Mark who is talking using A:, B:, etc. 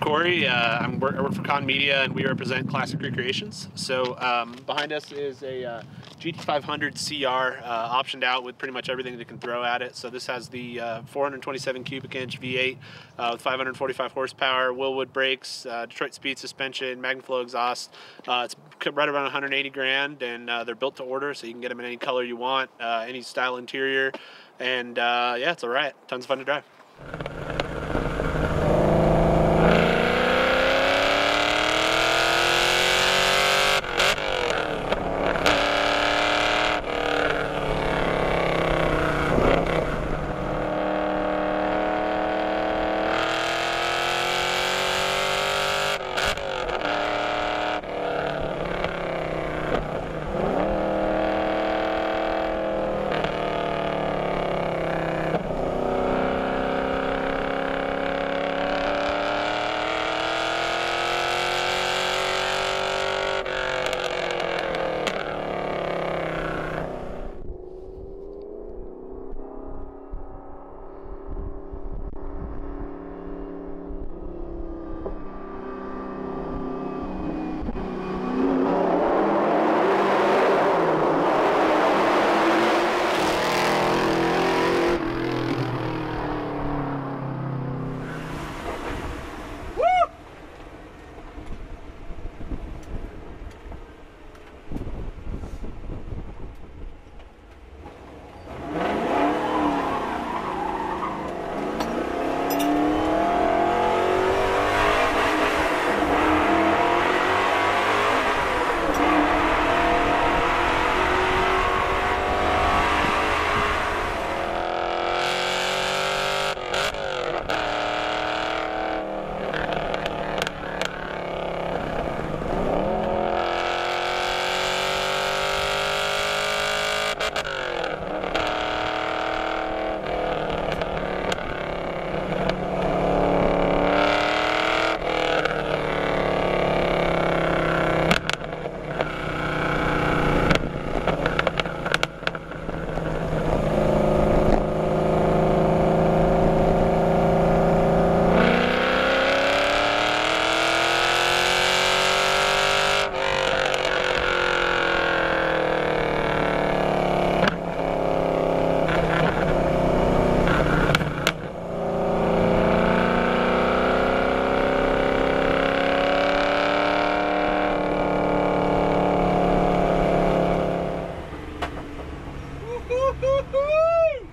A: Corey. I work for Con Media, and we represent Classic Recreations. So behind us is a GT500CR optioned out with pretty much everything that can throw at it. So this has the 427 cubic inch V8 with 545 horsepower, Willwood brakes, Detroit speed suspension, MagnaFlow exhaust. It's right around 180 grand, and they're built to order, so you can get them in any color you want, any style interior, and yeah, it's all right. Tons of fun to drive.
B: Woo-hoo-hoo-hoo!